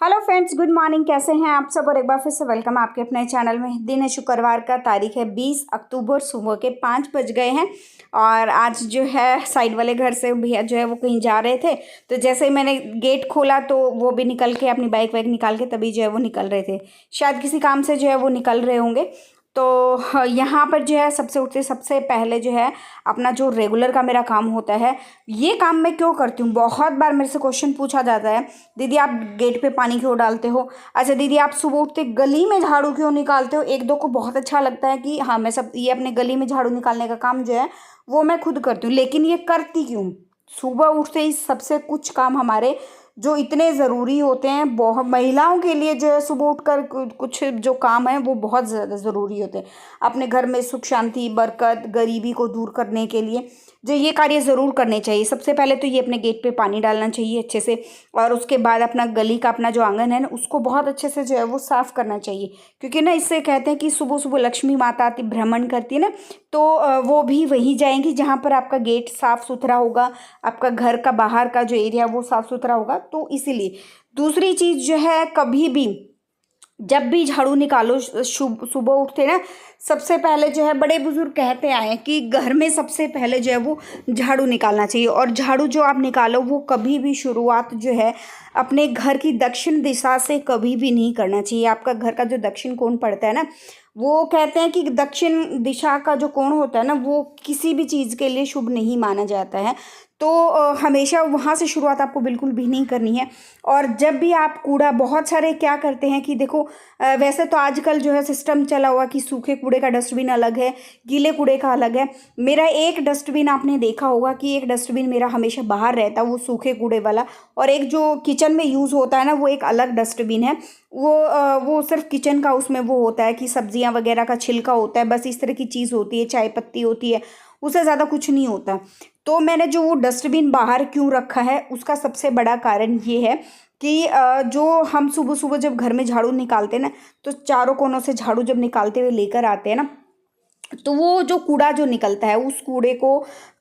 Hello friends, good morning. कैसे हैं आप सब? और एक बार फिर से वेलकम आपके अपने चैनल में। दिन है शुक्रवार का, तारीख है 20 अक्टूबर। सुबह के 5 बज गए हैं और आज जो है साइड वाले घर से भैया जो है वो कहीं जा रहे थे। तो जैसे ही मैंने गेट खोला तो वो भी निकल के अपनी बाइक वाइक निकाल के तभी जो है वो निकल रहे थे। शायद किसी काम से जो है वो निकल रहे होंगे। तो यहाँ पर जो है सबसे उठते सबसे पहले जो है अपना जो रेगुलर का मेरा काम होता है, ये काम मैं क्यों करती हूँ। बहुत बार मेरे से क्वेश्चन पूछा जाता है, दीदी आप गेट पे पानी क्यों डालते हो? अच्छा दीदी आप सुबह उठते गली में झाड़ू क्यों निकालते हो? एक दो को बहुत अच्छा लगता है कि हाँ मैं सब ये अपने गली में झाड़ू निकालने का काम जो है वो मैं खुद करती हूँ। लेकिन ये करती क्यों? सुबह उठते ही सबसे कुछ काम हमारे जो इतने ज़रूरी होते हैं, बहुत महिलाओं के लिए जो है सुबह उठकर कुछ जो काम है वो बहुत ज़्यादा ज़रूरी होते हैं। अपने घर में सुख शांति बरकत गरीबी को दूर करने के लिए जो ये कार्य ज़रूर करने चाहिए। सबसे पहले तो ये अपने गेट पे पानी डालना चाहिए अच्छे से, और उसके बाद अपना गली का अपना जो आंगन है ना उसको बहुत अच्छे से जो है वो साफ़ करना चाहिए। क्योंकि ना इससे कहते हैं कि सुबह सुबह लक्ष्मी माता आती भ्रमण करती है ना, तो वो भी वहीं जाएंगी जहाँ पर आपका गेट साफ़ सुथरा होगा, आपका घर का बाहर का जो एरिया वो साफ़ सुथरा होगा। तो इसीलिए दूसरी चीज़ जो है, कभी भी जब भी झाड़ू निकालो सुबह उठते ना, सबसे पहले जो है बड़े बुजुर्ग कहते आए हैं कि घर में सबसे पहले जो है वो झाड़ू निकालना चाहिए। और झाड़ू जो आप निकालो वो कभी भी शुरुआत जो है अपने घर की दक्षिण दिशा से कभी भी नहीं करना चाहिए। आपका घर का जो दक्षिण कोण पड़ता है ना, वो कहते हैं कि दक्षिण दिशा का जो कोण होता है ना वो किसी भी चीज़ के लिए शुभ नहीं माना जाता है। तो हमेशा वहाँ से शुरुआत आपको बिल्कुल भी नहीं करनी है। और जब भी आप कूड़ा, बहुत सारे क्या करते हैं कि देखो वैसे तो आजकल जो है सिस्टम चला हुआ कि सूखे कूड़े का डस्टबिन अलग है, गीले कूड़े का अलग है। मेरा एक डस्टबिन आपने देखा होगा कि एक डस्टबिन मेरा हमेशा बाहर रहता है, वो सूखे कूड़े वाला, और एक जो किचन में यूज़ होता है ना वो एक अलग डस्टबिन है। वो सिर्फ किचन का उसमें वो होता है कि सब्जियां वगैरह का छिलका होता है, बस इस तरह की चीज़ होती है, चाय पत्ती होती है, उससे ज़्यादा कुछ नहीं होता। तो मैंने जो वो डस्टबिन बाहर क्यों रखा है उसका सबसे बड़ा कारण ये है कि जो हम सुबह सुबह जब घर में झाड़ू निकालते हैं ना, तो चारों कोनों से झाड़ू जब निकालते हुए लेकर आते हैं ना, तो वो जो कूड़ा जो निकलता है उस कूड़े को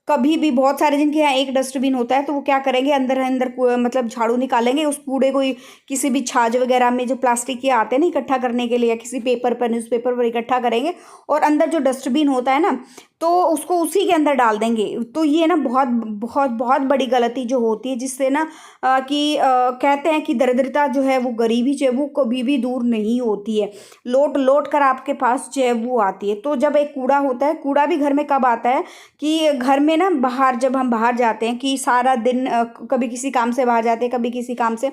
कभी भी, बहुत सारे जिनके यहाँ एक डस्टबिन होता है तो वो क्या करेंगे, अंदर अंदर मतलब झाड़ू निकालेंगे, उस कूड़े को किसी भी छाछ वगैरह में जो प्लास्टिक के आते हैं ना इकट्ठा करने के लिए, या किसी पेपर पर न्यूज़पेपर पर इकट्ठा करेंगे, और अंदर जो डस्टबिन होता है ना तो उसको उसी के अंदर डाल देंगे। तो ये ना बहुत बहुत बहुत बड़ी गलती जो होती है, जिससे ना कहते हैं कि दरिद्रता जो है वो, गरीबी जो है वो कभी भी दूर नहीं होती है, लौट लौट कर आपके पास जो है वो आती है। तो जब एक कूड़ा होता है, कूड़ा भी घर में कब आता है कि घर में ना बाहर, जब हम बाहर जाते हैं कि सारा दिन कभी किसी काम से बाहर जाते हैं, कभी किसी काम से,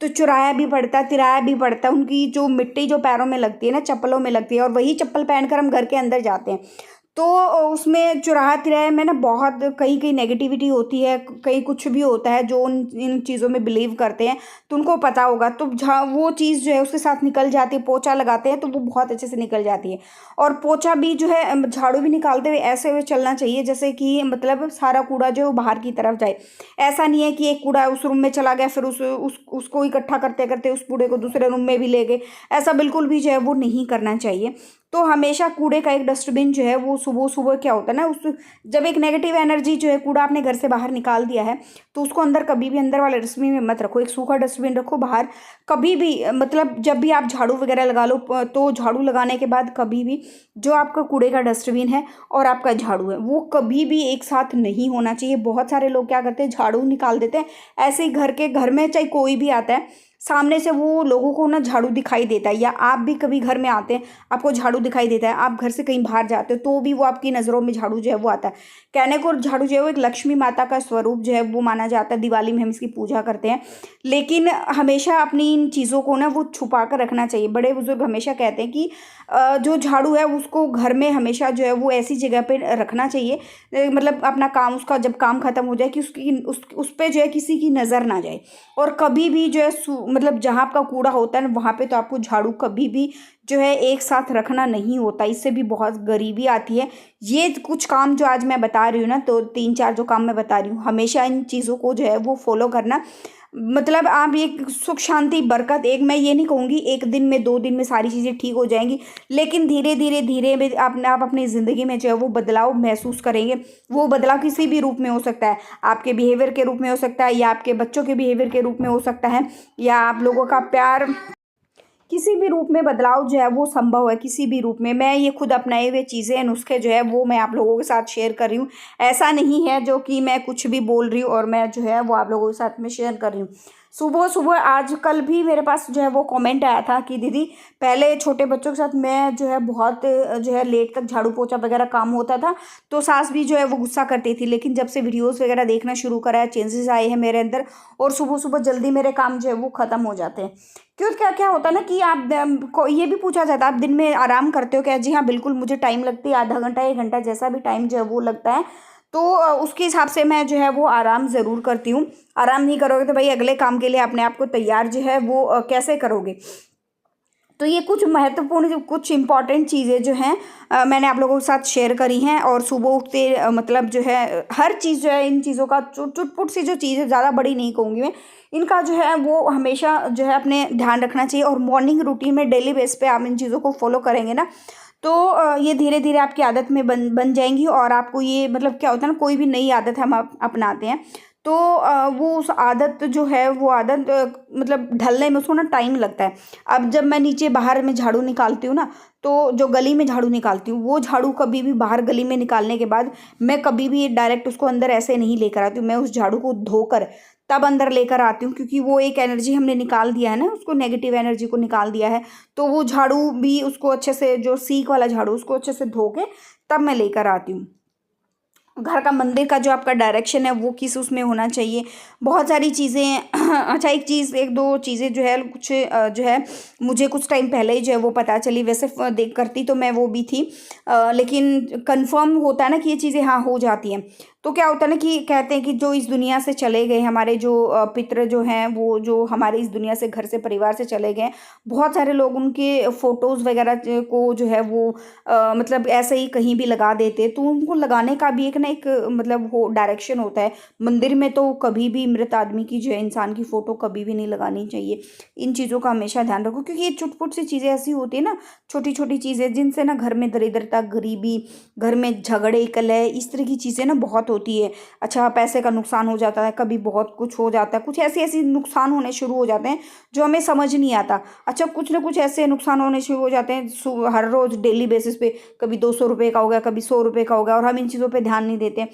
तो चुराया भी पड़ता है, तिराया भी पड़ता है, उनकी जो मिट्टी जो पैरों में लगती है ना, चप्पलों में लगती है, और वही चप्पल पहनकर हम घर के अंदर जाते हैं। तो उसमें चुराहा तिराहे में ना बहुत कहीं कहीं नेगेटिविटी होती है, कहीं कुछ भी होता है जो इन चीज़ों में बिलीव करते हैं, तो उनको पता होगा। तो वो चीज़ जो है उसके साथ निकल जाती है, पोछा लगाते हैं तो वो बहुत अच्छे से निकल जाती है। और पोछा भी जो है, झाड़ू भी निकालते हुए ऐसे हुए चलना चाहिए जैसे कि मतलब सारा कूड़ा जो है वो बाहर की तरफ जाए। ऐसा नहीं है कि एक कूड़ा उस रूम में चला गया, फिर उसको इकट्ठा करते करते उस कूड़े को दूसरे रूम में भी ले गए। ऐसा बिल्कुल भी जो है वो नहीं करना चाहिए। तो हमेशा कूड़े का एक डस्टबिन जो है वो सुबह सुबह क्या होता है ना, उस जब एक नेगेटिव एनर्जी जो है, कूड़ा आपने घर से बाहर निकाल दिया है तो उसको अंदर कभी भी अंदर वाले डस्टबिन में मत रखो, एक सूखा डस्टबिन रखो बाहर। कभी भी मतलब जब भी आप झाड़ू वगैरह लगा लो तो झाड़ू लगाने के बाद कभी भी जो आपका कूड़े का डस्टबिन है और आपका झाड़ू है वो कभी भी एक साथ नहीं होना चाहिए। बहुत सारे लोग क्या करते हैं, झाड़ू निकाल देते हैं ऐसे ही घर में चाहे कोई भी आता है सामने से, वो लोगों को ना झाड़ू दिखाई देता है, या आप भी कभी घर में आते हैं आपको झाड़ू दिखाई देता है, आप घर से कहीं बाहर जाते हो तो भी वो आपकी नज़रों में झाड़ू जो है वो आता है। कहने को झाड़ू जो है वो एक लक्ष्मी माता का स्वरूप जो है वो माना जाता है, दिवाली में हम इसकी पूजा करते हैं। लेकिन हमेशा अपनी इन चीज़ों को ना वो छुपा कर रखना चाहिए। बड़े बुजुर्ग हमेशा कहते हैं कि जो झाड़ू है उसको घर में हमेशा जो है वो ऐसी जगह पे रखना चाहिए, मतलब अपना काम, उसका जब काम खत्म हो जाए कि उस पर जो है किसी की नज़र ना जाए। और कभी भी जो है मतलब जहाँ आपका कूड़ा होता है ना वहाँ पे तो आपको झाड़ू कभी भी जो है एक साथ रखना नहीं होता, इससे भी बहुत गरीबी आती है। ये कुछ काम जो आज मैं बता रही हूँ ना, तो 3-4 जो काम मैं बता रही हूँ, हमेशा इन चीज़ों को जो है वो फॉलो करना। मतलब आप एक सुख शांति बरकत, एक मैं ये नहीं कहूँगी एक दिन में 2 दिन में सारी चीज़ें ठीक हो जाएंगी, लेकिन धीरे धीरे धीरे में आप अपनी ज़िंदगी में जो है वो बदलाव महसूस करेंगे। वो बदलाव किसी भी रूप में हो सकता है, आपके बिहेवियर के रूप में हो सकता है, या आपके बच्चों के बिहेवियर के रूप में हो सकता है, या आप लोगों का प्यार, किसी भी रूप में बदलाव जो है वो संभव है, किसी भी रूप में। मैं ये खुद अपनाए हुए चीज़ें, नुस्खे जो है वो मैं आप लोगों के साथ शेयर कर रही हूँ। ऐसा नहीं है जो कि मैं कुछ भी बोल रही हूँ और मैं जो है वो आप लोगों के साथ में शेयर कर रही हूँ। सुबह सुबह आज कल भी मेरे पास जो है वो कमेंट आया था कि दीदी पहले छोटे बच्चों के साथ मैं जो है बहुत जो है लेट तक झाड़ू पोछा वगैरह काम होता था, तो सास भी जो है वो गुस्सा करती थी, लेकिन जब से वीडियोस वगैरह देखना शुरू करा है, चेंजेस आए हैं मेरे अंदर, और सुबह सुबह जल्दी मेरे काम जो है वो ख़त्म हो जाते हैं। क्यों, क्या क्या होता है ना कि आप को ये भी पूछा जाता है आप दिन में आराम करते हो क्या? जी हाँ, बिल्कुल मुझे टाइम लगती है, आधा घंटा 1 घंटा जैसा भी टाइम जो है वो लगता है, तो उसके हिसाब से मैं जो है वो आराम ज़रूर करती हूँ। आराम नहीं करोगे तो भाई अगले काम के लिए अपने आप को तैयार जो है वो कैसे करोगे? तो ये कुछ महत्वपूर्ण जो कुछ इम्पॉर्टेंट चीज़ें जो हैं मैंने आप लोगों के साथ शेयर करी हैं। और सुबह उठते मतलब जो है हर चीज़ जो है, इन चीज़ों का चुटपुट सी जो चीज़ है, ज़्यादा बड़ी नहीं कहूँगी मैं, इनका जो है वो हमेशा जो है अपने ध्यान रखना चाहिए। और मॉर्निंग रूटीन में डेली बेस पे आप इन चीज़ों को फॉलो करेंगे ना, तो ये धीरे धीरे आपकी आदत में बन बन जाएंगी। और आपको ये मतलब क्या होता है ना, कोई भी नई आदत हम अपनाते हैं तो वो उस आदत जो है वो आदत मतलब ढलने में उसको ना टाइम लगता है। अब जब मैं नीचे बाहर में झाड़ू निकालती हूँ ना, तो जो गली में झाड़ू निकालती हूँ, वो झाड़ू कभी भी बाहर गली में निकालने के बाद मैं कभी भी डायरेक्ट उसको अंदर ऐसे नहीं लेकर आती हूँ। मैं उस झाड़ू को धोकर तब अंदर लेकर आती हूँ, क्योंकि वो एक एनर्जी हमने निकाल दिया है ना, उसको नेगेटिव एनर्जी को निकाल दिया है। तो वो झाड़ू भी उसको अच्छे से, जो सीक वाला झाड़ू, उसको अच्छे से धो के तब मैं लेकर आती हूँ। घर का, मंदिर का जो आपका डायरेक्शन है वो किस उसमें होना चाहिए, बहुत सारी चीज़ें अच्छा, एक चीज़, एक दो चीज़ें जो है कुछ जो है मुझे कुछ टाइम पहले ही जो है वो पता चली। वैसे देख करती तो मैं वो भी थी, लेकिन कंफर्म होता है ना कि ये चीज़ें हाँ हो जाती हैं। तो क्या होता है ना कि कहते हैं कि जो इस दुनिया से चले गए हमारे जो पितृ जो हैं, वो जो हमारे इस दुनिया से, घर से, परिवार से चले गए, बहुत सारे लोग उनके फ़ोटोज़ वगैरह को जो है वो मतलब ऐसे ही कहीं भी लगा देते, तो उनको लगाने का भी एक ना एक मतलब वो डायरेक्शन होता है। मंदिर में तो कभी भी मृत आदमी की जो है, इंसान की फ़ोटो कभी भी नहीं लगानी चाहिए। इन चीज़ों का हमेशा ध्यान रखो, क्योंकि ये चुटपुट सी चीज़ें ऐसी होती है ना, छोटी छोटी चीज़ें, जिनसे ना घर में दरिद्रता, गरीबी, घर में झगड़े, कलह, इस तरह की चीज़ें ना बहुत होती है। अच्छा, पैसे का नुकसान हो जाता है, कभी बहुत कुछ हो जाता है, कुछ ऐसे ऐसे नुकसान होने शुरू हो जाते हैं जो हमें समझ नहीं आता। अच्छा, कुछ ना कुछ ऐसे नुकसान होने शुरू हो जाते हैं हर रोज़ डेली बेसिस पे, कभी 200 रुपये का हो गया, कभी 100 रुपये का हो गया, और हम इन चीज़ों पे ध्यान नहीं देते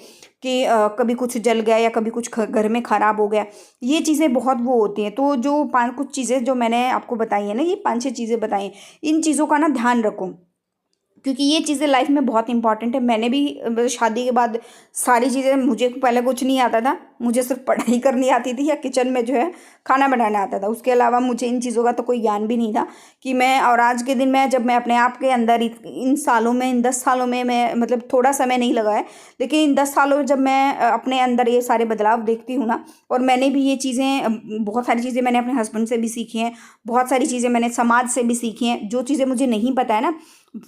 कि कभी कुछ जल गया या कभी कुछ घर में ख़राब हो गया। ये चीज़ें बहुत वो होती हैं। तो जो 5 कुछ चीज़ें जो मैंने आपको बताई हैं ना, ये 5-6 चीज़ें बताई हैं, इन चीज़ों का ना ध्यान रखो, क्योंकि ये चीज़ें लाइफ में बहुत इंपॉर्टेंट है। मैंने भी शादी के बाद सारी चीज़ें, मुझे पहले कुछ नहीं आता था, मुझे सिर्फ पढ़ाई करनी आती थी या किचन में जो है खाना बनाना आता था। उसके अलावा मुझे इन चीज़ों का तो कोई ज्ञान भी नहीं था कि मैं, और आज के दिन में जब मैं अपने आप के अंदर इन सालों में, इन 10 सालों में, मैं मतलब थोड़ा समय नहीं लगा है, लेकिन इन 10 सालों में जब मैं अपने अंदर ये सारे बदलाव देखती हूँ ना, और मैंने भी ये चीज़ें, बहुत सारी चीज़ें मैंने अपने हस्बैंड से भी सीखी हैं, बहुत सारी चीज़ें मैंने समाज से भी सीखी हैं। जो चीज़ें मुझे नहीं पता है ना,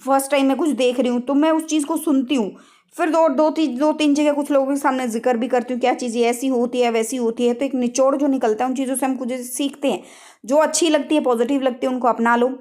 फर्स्ट टाइम मैं कुछ देख रही हूँ, तो मैं उस चीज़ को सुनती हूँ, फिर दो तीन जगह कुछ लोगों के सामने जिक्र भी करती हूँ, क्या चीज़ें ऐसी होती है, वैसी होती है। तो एक निचोड़ जो निकलता है उन चीज़ों से, हम कुछ सीखते हैं, जो अच्छी लगती है, पॉजिटिव लगती है, उनको अपना लो।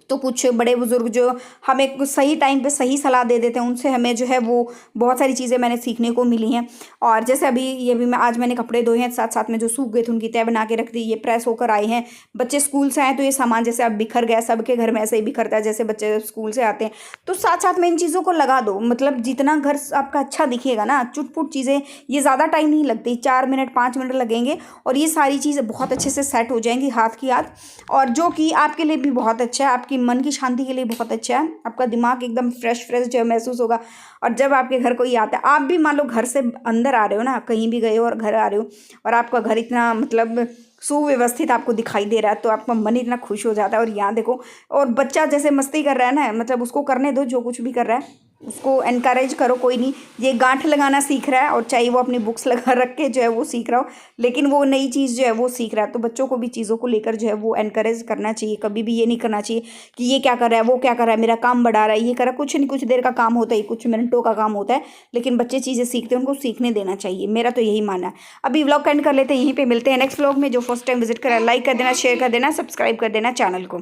तो कुछ बड़े बुजुर्ग जो हमें कुछ सही टाइम पे सही सलाह दे देते हैं, उनसे हमें जो है वो बहुत सारी चीज़ें मैंने सीखने को मिली हैं। और जैसे अभी ये भी, मैं आज मैंने कपड़े धोए हैं, साथ साथ में जो सूख गए थे उनकी तह बना के रख दी, ये प्रेस होकर आए हैं। बच्चे स्कूल से आए तो ये सामान जैसे अब बिखर गया, सबके घर में ऐसे ही बिखरता है जैसे बच्चे स्कूल से आते हैं, तो साथ साथ में इन चीज़ों को लगा दो। मतलब जितना घर आपका अच्छा दिखेगा ना, चुटपुट चीज़ें, ये ज़्यादा टाइम नहीं लगती, 4 मिनट 5 मिनट लगेंगे और ये सारी चीज़ें बहुत अच्छे से सेट हो जाएंगी हाथ की हाथ। और जो कि आपके लिए भी बहुत अच्छा है, आपकी मन की शांति के लिए बहुत अच्छा है, आपका दिमाग एकदम फ्रेश फ्रेश जो महसूस होगा। और जब आपके घर कोई आता है, आप भी मान लो घर से अंदर आ रहे हो ना, कहीं भी गए हो और घर आ रहे हो, और आपका घर इतना मतलब सुव्यवस्थित आपको दिखाई दे रहा है, तो आपका मन इतना खुश हो जाता है। और यहाँ देखो, और बच्चा जैसे मस्ती कर रहा है ना, मतलब उसको करने दो जो कुछ भी कर रहा है, उसको एनकरेज करो, कोई नहीं ये गांठ लगाना सीख रहा है और चाहे वो अपनी बुक्स लगा रख के जो है वो सीख रहा हो, लेकिन वो नई चीज़ जो है वो सीख रहा है। तो बच्चों को भी चीज़ों को लेकर जो है वो एनकरेज करना चाहिए। कभी भी ये नहीं करना चाहिए कि ये क्या कर रहा है, वो क्या कर रहा है, मेरा काम बढ़ा रहा है, ये कर रहा है। कुछ नहीं, कुछ देर का काम होता है, कुछ मिनटों का काम होता है, लेकिन बच्चे चीज़ें सीखते हैं, उनको सीखने देना चाहिए। मेरा तो यही मानना है। अभी व्लॉग का एंड कर लेते हैं, यहीं पर मिलते हैं नेक्स्ट व्लॉग में। जो फर्स्ट टाइम विजिट करा लाइक कर देना, शेयर कर देना, सब्सक्राइब कर देना चैनल को।